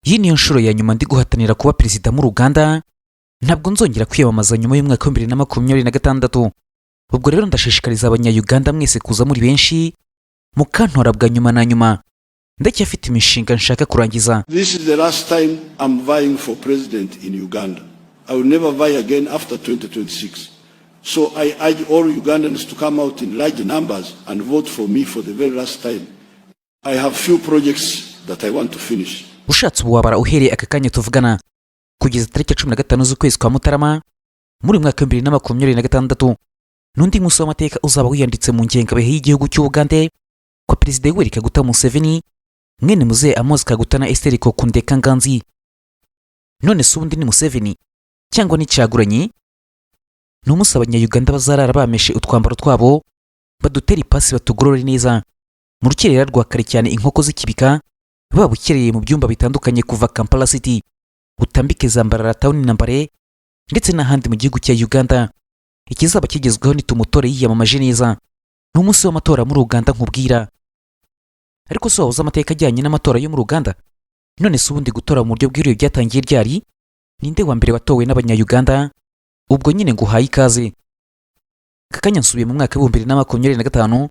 Iyi niyo nshuro ya nyuma ndi guhatanira kuba perezida muri Uganda, ntabwo nzongera kwiyamamaza nyuma y'umwaka wa 2026. Ubwo rero ndashishikariza abanya-Uganda mwese kuza muri benshi mukantora bwa nyuma na nyuma. Ndacyafite imishinga nshaka kurangiza. This is the last time I'm vying for president in Uganda. I will never vie again after 2026. So I urge all Ugandans to come out in large numbers and vote for me for the very last time. I have few projects that I want to finish. Ushatse ubu wabara uhereye aka kanya tuvugana kugeza tariki 15 z'ukwezi kwa Mutarama muri mwaka wa 2026. Nundi munsi w'amateka uzaba wiyanditse mu ngengabihe y'igihugu cy'Uganda kwa Perezida Yoweri Kaguta Museveni mwene Muze Amos Kaguta na Esther Kokundeka Nganzi. None se ubundi ni Museveni cyangwa ni Kyagulanyi? N'umunsi abanya-Uganda bazarara bameshe utwambaro twabo badutera ipasi batugorore neza mu rukerera rwa kare cyane inkoko z'ikibika babukereye mu byumba bitandukanye kuva Kampala City utambike Zambarara Town na Mbere ndetse n'ahandi mu gihugu cya Uganda. Ikizaba kigezweho ni tumutore yiyamamaje neza n'umunsi w'amatora muri Uganda nkubwira. Ariko so wabuze amateka ajyanye n'amatora yo muri Uganda? None se ubundi gutora mu buryo bw'iriwe byatangiye ryari? Ninde wa mbere watowe n'abanya-Uganda? Ubwo nyine nguhaye ikaze. Kakanya nsubiye mu mwaka wa 2025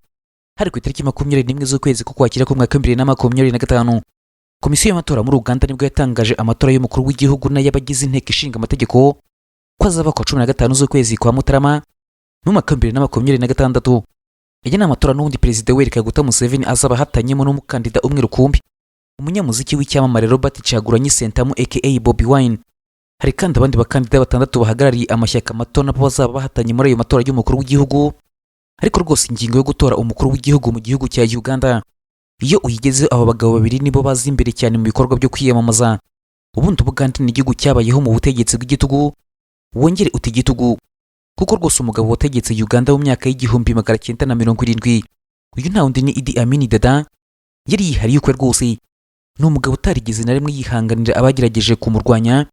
hari ku itariki 21 z'ukwezi kw'Ukwakira ku mwaka wa 2025. Komisiyo y'amatora muri Uganda nibwo yatangaje amatora y'umukuru w'igihugu n'ayabagize inteko ishinga amategeko ko azaba ku 15 z'ukwezi kwa Mutarama mu mwaka wa 2026. Aya ni amatora n'ubundi Perezida Yoweri Kaguta Museveni azaba hatanyemo n'umukandida umwe rukumbi, umunyamuziki w'icyamamare Robert Kyagulanyi Sentamu aka Bobby Wine. Hari kandi abandi bakandida batandatu bahagarariye amashyaka mato nabo bazaba bahatanye muri ayo matora y'umukuru w'igihugu. Ariko rwose ingingo yo gutora umukuru w'igihugu mu gihugu cya Uganda iyo uyigezeho aba bagabo babiri nibo bazi imbere cyane mu bikorwa byo kwiyamamaza. Ubundi Uganda ni igihugu cyabayeho mu butegetsi bw'igitugu, wongere uti igitugu, kuko rwose umugabo wategetse Uganda mu myaka y'1970 uyu nta wundi ni Idi Amin Dada. Yari yihariye ukwe rwose, ni umugabo utarigeze na rimwe yihanganira abagerageje kumurwanya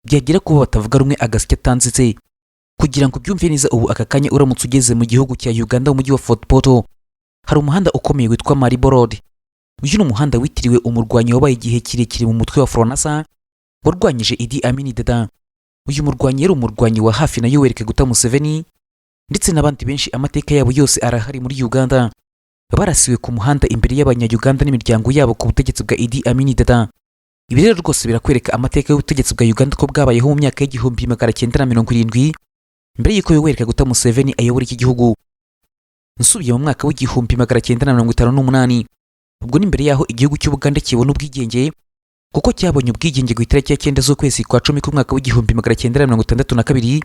byagira kuba batavuga rumwe agasya tanzitse. Kugira ngo byumve neza ubu aka kanya uramutse ugeze mu gihugu cya Uganda mu mujyi wa Fort Portal hari umuhanda ukomeye witwa Maribo Road. Uyu ni umuhanda witiriwe umurwanyi wabaye igihe kirekire mu mutwe wa Fronasa warwanyije Idi Amin Dada. Uyu murwanyi yari umurwanyi wa hafi na Yoweri Kaguta Museveni ndetse n'abandi benshi amateka yabo yose arahari muri Uganda. Barasiwe ku muhanda imbere y'abanya-Uganda n'imiryango yabo ku butegetsi bwa Idi Amin Dada. Ibi rero rwose birakwereka amateka y'ubutegetsi bwa Uganda ko bwabayeho mu myaka y'1970 mbere y'uko Yoweri Kaguta Museveni ayobora iki gihugu. Nsubiye mu mwaka w'1958 ubwo ni mbere yaho igihugu cy'Ubuganda kibona ubwigenge, kuko cyabonye ubwigenge ku itariki ya 9 z'ukwezi kwa 10 ku mwaka w'1962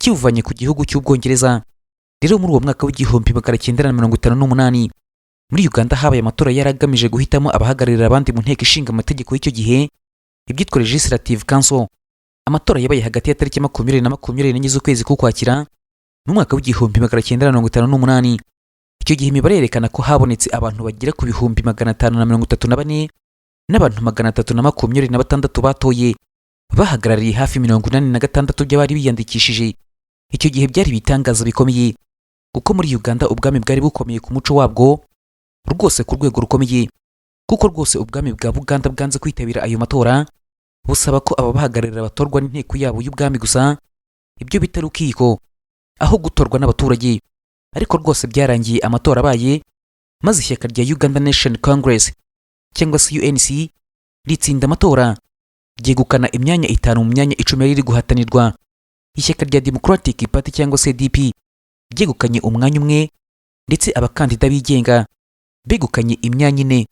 kibuvanye ku gihugu cy'Ubwongereza. Rero muri uwo mwaka w'1958 muri Uganda habaye amatora yaragamije guhitamo abahagararira abandi mu nteko ishinga amategeko y'icyo gihe, ibyitwa Legislative Council. Amatora yabaye hagati ya tariki 20 na 24 z'ukwezi kw'Ukwakira mu mwaka w'1958. Icyo gihe imibare yerekana ko habonetse abantu bagera ku 534 n'abantu 326 batoye bahagarariye hafi 86 by'abari biyandikishije. Icyo gihe byari bitangaza bikomeye kuko muri Uganda ubwami bwari bukomeye ku muco wabwo rwose ku rwego rukomeye, kuko rwose ubwami bwa Buganda bwanze kwitabira ayo matora busaba ko aba bahagararira batorwa n'inteko yabo y'ubwami gusa, ibyo bitari ukiko aho gutorwa n'abaturage. Ariko rwose byarangiye amatora abaye maze ishyaka rya Uganda Nation Congress cyangwa se UNC ritsinda amatora ryegukana imyanya 5 mu myanya 10 yari guhatanirwa. Ishyaka rya Democratic Party cyangwa se DP ryegukanye umwanya umwe ndetse abakandida bigenga begukanye imyanya 4.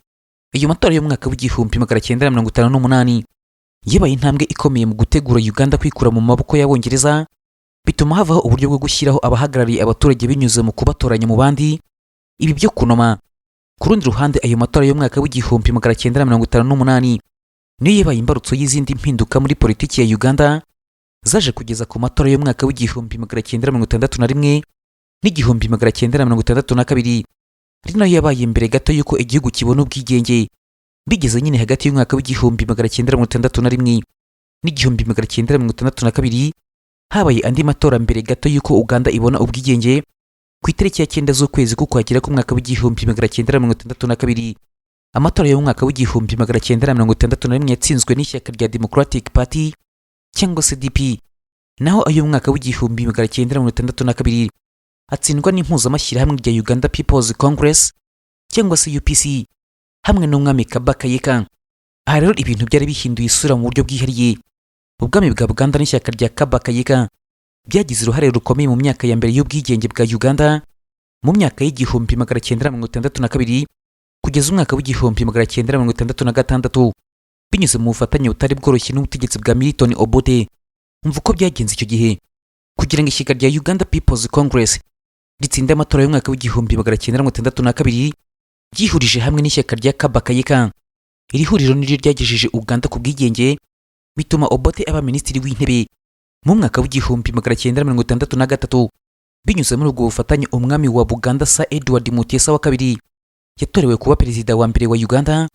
Iyo matora yo mwaka w'1958 yabaye intambwe ikomeye mu gutegura Uganda kwikura mu maboko y'Abongereza, bituma havaho uburyo bwo gushyiraho abahagarariye abaturage binyuze mu kubatoranya mu bandi. Ibi byo kunoma. Ku rundi ruhande ayo matora yo mwaka w'1958 niyo yabaye imbarutso y'izindi mpinduka muri politiki ya Uganda zaje kugeza ku matora yo mwaka w'1961 n'1962 ari nayo yabaye mbere gato yuko igihugu kibona ubwigenge. Bigeze nyine hagati y'umwaka w'1961 n'1962 habaye andi matora mbere gato yuko Uganda ibona ubwigenge ku itariki ya 9 z'ukwezi kw'Ukwakira ku mwaka w'1962. Amatora yo mu mwaka w'igihumbi magana cyenda na mirongo itandatu na rimwe yatsinzwe n'ishyaka rya Democratic Party cyangwa se DP, naho ayo mu mwaka w'igihumbi magana cyenda na mirongo itandatu na kabiri atsindwa n'impuzamashyirahamwe rya Uganda People's Congress cyangwa se UPC hamwe n'umwami Kabaka. Aha rero ibintu byari bihinduye isura mu buryo bwihariye. Ubwami bwa Buganda n'ishyaka rya Kabaka byagize uruhare rukomeye mu myaka ya mbere y'ubwigenge bwa Uganda mu myaka y'igihumbi magana cyenda na mirongo itandatu na kabiri kugeza umwaka w'igihumbi magana cyenda na mirongo itandatu na gatandatu, binyuze mu bufatanye butari bworoshye n'ubutegetsi bwa Milton Obote. Umva uko byagenze icyo gihe kugira ngo ishyaka rya Uganda People's Congress ritsinde amatora y'umwaka w'igihumbi magana cyenda na mirongo itandatu na kabiri ryihurije hamwe n'ishyaka rya Kabaka. Iri huriro niryo ryagejeje Uganda ku bwigenge, bituma Obote aba minisitiri w'intebe mu mwaka w'igihumbi magana cyenda na mirongo itandatu na gatatu. Binyuze muri ubwo bufatanye, umwami wa Buganda Sir Edward Mutesa wa kabiri yatorewe kuba perezida wa mbere wa Uganda,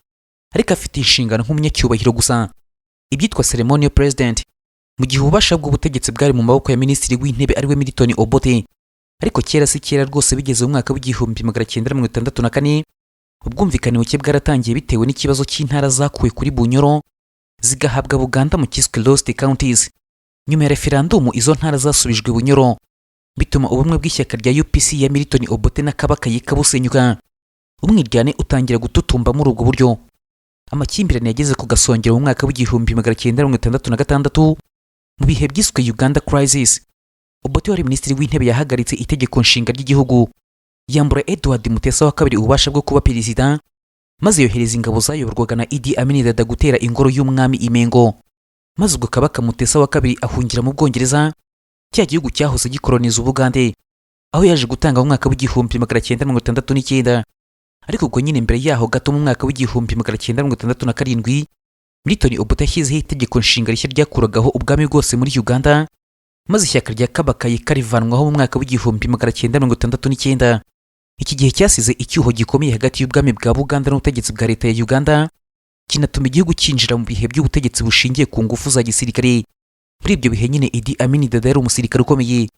ariko afite inshingano nk'umunyacyubahiro gusa, ibyitwa ceremonial president, mu gihe ububasha bw'ubutegetsi bwari mu maboko ya minisitiri w'intebe ariwe Milton Obote. Ariko kera si kera rwose, bigeze mu mwaka w'igihumbi magana cyenda na mirongo itandatu na kane ubwumvikane buke bwaratangiye bitewe n'ikibazo cy'intara zakuwe kuri Bunyoro zigahabwa Buganda mu kiswe Lost Counties. Nyuma ya referandumu izo ntara zasubijwe Bunyoro, bituma ubumwe bw'ishyaka rya UPC ya Milton Obote na Kabaka busenyuka. Umwiryane utangira gututumba muri ubwo buryo. Amakimbirane yageze ku gasongero mu mwaka w'igihumbi magana cyenda na mirongo itandatu na gatandatu mu bihe byiswe Uganda Crisis. Obote wari minisitiri w'intebe yahagaritse itegeko nshinga ry'igihugu, yambura Edward Mutesa wa kabiri ububasha bwo kuba perezida, maze yohereza ingabo zayoborwaga na Idi Amin Dada gutera ingoro y'umwami Imengo. Maze ubwo Kabaka Mutesa wa kabiri ahungira mu Bwongereza, cya gihugu cyahoze gikoloniza Ubugande, aho yaje gutanga mu mwaka w'igihumbi magana cyenda mirongo itandatu n'icyenda. Ariko ubwo nyine mbere yaho gato mu mwaka w'igihumbi magana cyenda mirongo itandatu na karindwi, Milton Obote yashyizeho itegeko nshinga rishya ryakuragaho ubwami bwose muri Uganda, maze ishyaka rya Kabaka rivanwaho mu mwaka w'igihumbi magana cyenda mirongo itandatu n'icyenda. Iki gihe cyasize icyuho gikomeye hagati y'ubwami bwa Buganda n'ubutegetsi bwa leta ya Uganda, kinatuma igihugu cyinjira mu bihe by'ubutegetsi bushingiye ku ngufu za gisirikare. Muri ibyo bihe nyine Idi Amin Dada yari umusirikare ukomeye.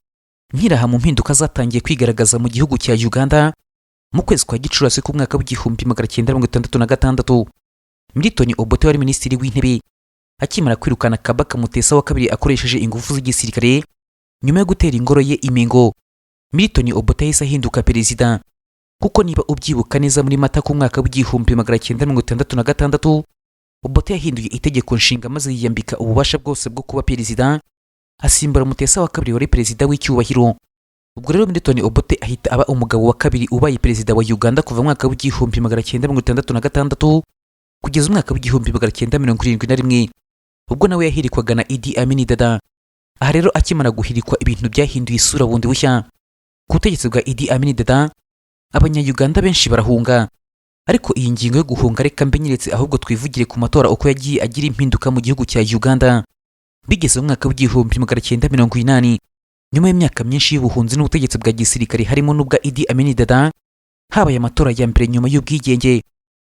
Nkiraha mu mpinduka zatangiye kwigaragaza mu gihugu cya Uganda mu kwezi kwa Gicurasi k'umwaka w'igihumbi magana cyenda mirongo itandatu na gatandatu, Milton Obote wari minisitiri w'intebe akimara kwirukana Kabaka Mutesa wa kabiri akoresheje ingufu z'igisirikare nyuma yo gutera ingoro ye Imengo, Milton Obote yahise ahinduka perezida. Kuko niba ubyibuka neza, muri Mata k'umwaka w'igihumbi magana cyenda mirongo itandatu na gatandatu Obote yahinduye itegeko nshinga maze yiyambika ububasha bwose bwo kuba perezida, asimbura Mutesa wa kabiri wari perezida w'icyubahiro. Ubwo rero Milton Obote ahita aba umugabo wa kabiri ubaye perezida wa Uganda kuva mu mwaka w'igihumbi magana cyenda mirongo itandatu na gatandatu kugeza umwaka w'igihumbi magana cyenda mirongo irindwi na rimwe, ubwo nawe yahirikwaga na Idi Amin Dada. Aha rero akimara guhirikwa, ibintu byahinduye isura bundi bushya. Ku butegetsi bwa Idi Amin Dada, Abanya-Uganda benshi barahunga. Ariko iyi ngingo yo guhunga reka mbenyeretse, ahubwo twivugire ku matora uko yagiye agira impinduka mu gihugu cya Uganda. Bigeze mu mwaka w'igihumbi magana cyenda mirongo inani, nyuma y'imyaka myinshi y'ubuhunzi n'ubutegetsi bwa gisirikare harimo n'ubwa Idi Amin Dada, habaye amatora ya mbere nyuma y'ubwigenge.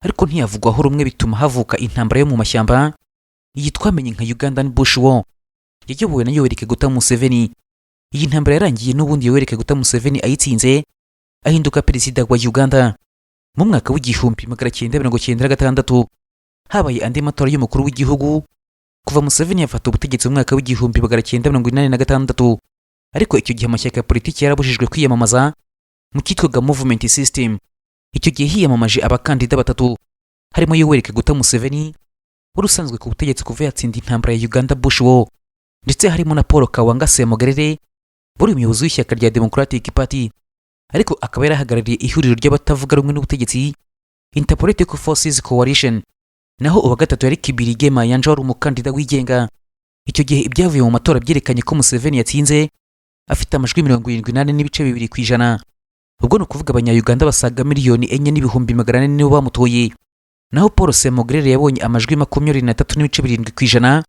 Ariko ntiyavugwaho rumwe, bituma havuka intambara yo mu mashyamba iyi twamenye nka Ugandan Bush War, yayobowe na Yoweri Kaguta Museveni. Iyi ntambara yarangiye n'ubundi Yoweri Kaguta Museveni ayitsinze, ahinduka perezida wa Uganda. Mu mwaka w'igihumbi magana cyenda mirongo cyenda na gatandatu habaye andi matora y'umukuru w'igihugu kuva Museveni yafata ubutegetsi mu mwaka w'igihumbi magana cyenda mirongo inani na gatandatu. Ariko icyo gihe amashyaka ya politiki yarabujijwe kwiyamamaza mu cyitwaga movement system. Icyo gihe hiyamamaje abakandida batatu, harimo Yoweri Kaguta Museveni wari usanzwe ku butegetsi kuva yatsinda intambara ya Uganda Bush War, ndetse harimo na Paul Kawanga Semogerere wari umuyobozi w'ishyaka rya Democratic Party, ariko akaba yarahagarariye ihuriro ry'abatavuga rumwe n'ubutegetsi Interpolitical Forces Coalition. Naho uwa gatatu yari Kibirige Mayanja wari umukandida wigenga. Icyo gihe ibyavuye mu matora byerekanye ko Museveni yatsinze afite amajwi 78.2%. Ubwo no kuvuga Abanya-Uganda basaga miliyoni 4,400,000 nibo bamutoye. Naho Paul Semogerere yabonye amajwi 23.7%,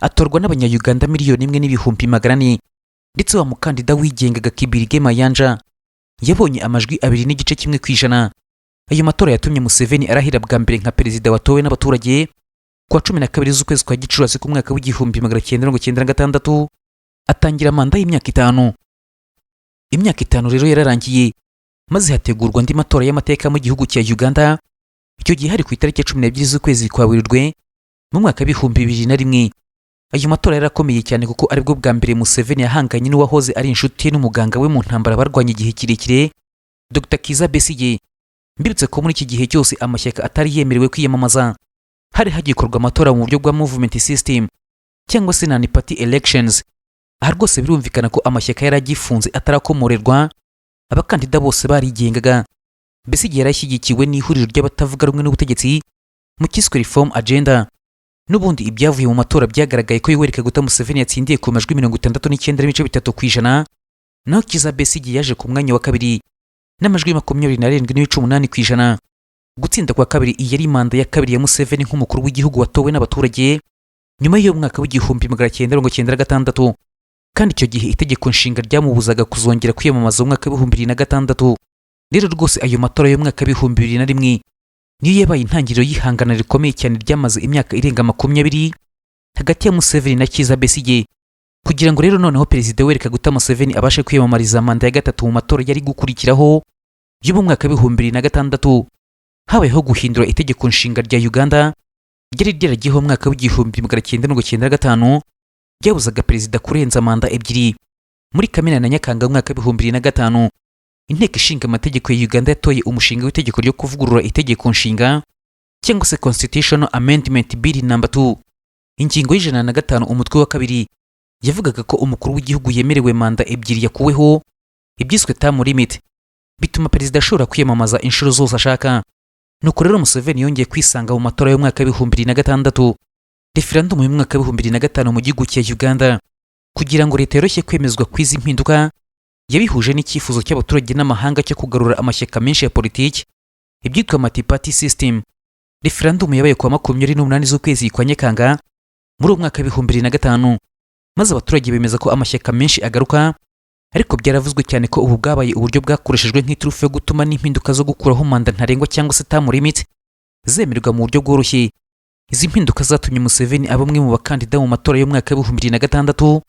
atorwa n'Abanya-Uganda miliyoni 1,400,000. Ndetse wa mukandida wigenga Kibirige Mayanja yabonye amajwi 2.1%. Ayo matora yatumye Museveni arahira bwa mbere nka perezida watowe n'abaturage kwa 12 z'ukwezi kwa Gicurasi ku mwaka w'igihumbi magana cyenda mirongo cyenda na gatandatu, atangira manda y'imyaka 5. Imyaka 5 rero yararangiye, maze hategurwa andi matora y'amateka mu gihugu cya Uganda icyo gihe hari ku itariki 12 z'ukwezi kwa Werurwe mu mwaka w'ibihumbi 2001. Ayo matora yarakomeye cyane kuko aribwo bwa mbere Museveni yahanganye n'uwahoze ari inshuti n'umuganga we mu ntambara barwanye igihe kirekire Dr. Kizza Besigye. Mbibutse ko muri iki gihe cyose amashyaka atari yemerewe kwiyamamaza, hari hagikorwa amatora mu buryo bwa movement system cyangwa se non-party elections. Aha rwose birumvikana ko amashyaka yaragifunze atarakomorerwa, abakandida bose barigengaga. Besigye yarashyigikiwe n'ihuriro ry'abatavuga rumwe n'ubutegetsi mu kiswe reform agenda. N'ubundi ibyavuye mu matora byagaragaye ko Yoweri Kaguta Museveni yatsindiye ku majwi 69.3%, naho Kizza Besigye yaje ku mwanya wa kabiri n'amajwi 27.8%. Gutsinda kwa kabiri yari manda ya kabiri ya Museveni nk'umukuru w'igihugu watowe n'abaturage nyuma y'uwo mwaka w'igihumbi 1996, kandi icyo gihe itegeko nshinga ryamubuzaga kuzongera kwiyamamaza mu mwaka w'ibihumbi 2006. Rero rwose ayo matora y'umwaka w'ibihumbi 2001 niyo yabaye intangiriro y'ihangana rikomeye cyane ryamaze imyaka irenga 20 hagati ya Museveni na Kizza Besigye, kugira ngo rero noneho Perezida Yoweri Kaguta Museveni abashe kwiyamamariza manda ya gatatu mu matora yari gukurikiraho yo mu mwaka w'ibihumbi 2006. Habayeho guhindura itegeko nshinga rya Uganda ryari ryaragiyeho mu mwaka w'igihumbi 1995 ryabuzaga perezida kurenza manda ebyiri. Muri Kamena na Nyakanga mu mwaka w'ibihumbi 2005 inteko ishinga amategeko ya Uganda yatoye umushinga w'itegeko ryo kuvugurura itegeko nshinga cyangwa se Constitutional Amendment Bill No. 2. Ingingo y'105 umutwe wa kabiri yavugaga ko umukuru w'igihugu yemerewe manda ebyiri yakuweho, ibyiswe term limit, bituma perezida ashobora kwiyamamaza inshuro zose ashaka. Nuko rero Museveni yongeye kwisanga mu matora y'umwaka w'ibihumbi 2006, referendum y'umwaka w'ibihumbi 2005 mu gihugu cya Uganda, kugira ngo leta yoroshye kwemezwa kw'izi mpinduka. Yabihuje n'icyifuzo cy'abaturage n'amahanga cyo kugarura amashyaka menshi ya politiki, ibyitwa multi-party system. Referendum yabaye ku 28 z'ukwezi kwa Nyakanga muri uwo mwaka w'ibihumbi 2005, maze abaturage bemeza ko amashyaka menshi agaruka. Ariko byaravuzwe cyane ko ubu bwabaye uburyo bwakoreshejwe nk'iturufu yo gutuma n'impinduka zo gukuraho manda ntarengwa cyangwa se term limit zemerwa mu buryo bworoshye. Izi mpinduka zatumye Museveni aba umwe mu bakandida mu matora y'umwaka w'ibihumbi 2006,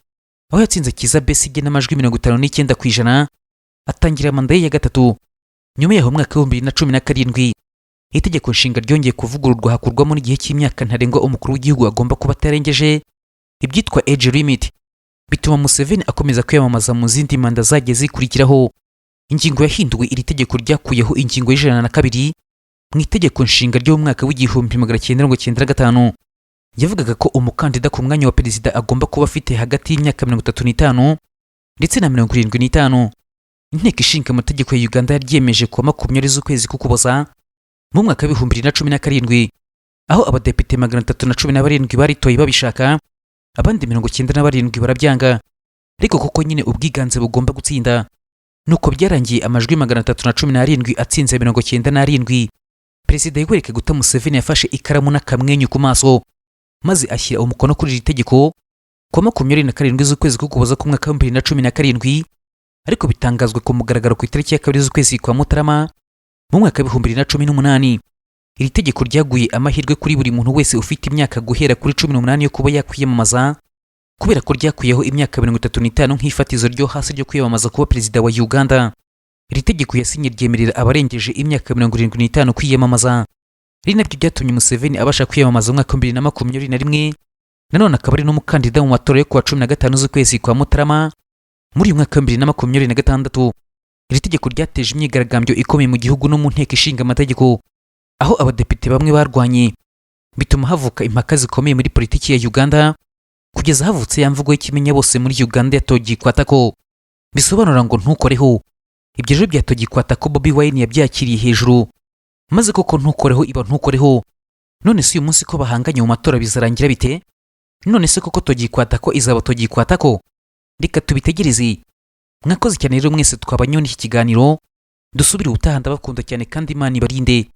aho yatsinze Kizza Besigye n'amajwi 59%, atangira manda ye ya gatatu. Nyuma y'aho mwaka w'ibihumbi 2017 itegeko nshinga ryongeye kuvugururwa hakurwamo n'igihe cy'imyaka ntarengwa umukuru w'igihugu agomba kuba atarengeje, ibyitwa age limit, bituma Museveni akomeza kwiyamamaza mu zindi manda zagiye zikurikiraho. Ingingo yahinduwe iri tegeko ryakuyeho ingingo y'102 mu itegeko nshinga ryo mu mwaka w'igihumbi 1995 yavugaga ko umukandida ku mwanya wa perezida agomba kuba afite hagati y'imyaka 35 ndetse na 75. Inteko ishinga amategeko ya Uganda yaryemeje ku 20 z'ukwezi k'Ukuboza mu mwaka w'ibihumbi 2017, aho abadepite 317 baritoye babishaka, abandi 97 barabyanga. Ariko kuko nyine ubwiganze bugomba gutsinda, nuko byarangiye amajwi 317 atsinze 97. Perezida Yoweri Kaguta Museveni yafashe ikaramu n'akamwenyu ku maso maze ashyira umukono kuri iri tegeko ku 27 z'ukwezi k'Ukuboza ku mwaka wa 2017, ariko bitangazwe ku mugaragaro ku itariki ya 2 z'ukwezi kwa Mutarama mu mwaka wa 2018. Iri tegeko ryaguye amahirwe kuri buri muntu wese ufite imyaka guhera kuri 18 yo kuba yakwiyamamaza, kubera ko ryakuyeho imyaka 35 nk'ifatizo ryo hasi ryo kwiyamamaza kuba perezida wa Uganda. Iri tegeko yasinye ryemerera abarengeje imyaka 75 kwiyamamaza. Ari nabyo byatumye Museveni abasha kwiyamamaza mu mwaka wa 2021, nanone akaba ari n'umukandida mu matora yo kuwa 15 z'ukwezi kwa Mutarama muri uyu mwaka wa 2026. Iri tegeko ryateje imyigaragambyo ikomeye mu gihugu no mu nteko ishinga amategeko, aho abadepite bamwe barwanye, bituma havuka impaka zikomeye muri politiki ya Uganda, kugeza havutse ya mvugo y'ikimenya bose muri Uganda ya togikwatako, bisobanura ngo ntukoreho. Ibyo rero bya togikwatako Bobi Wine yabyakiriye hejuru, maze koko ntukoreho iba ntukoreho. None se uyu munsi ko bahanganye mu matora bizarangira bite? None se koko togikwatako izaba togikwatako? Reka tubitegereze. Mwakoze cyane rero mwese twabanye n'iki kiganiro, dusubire ubutaha, ndabakunda cyane kandi Imana ibarinde.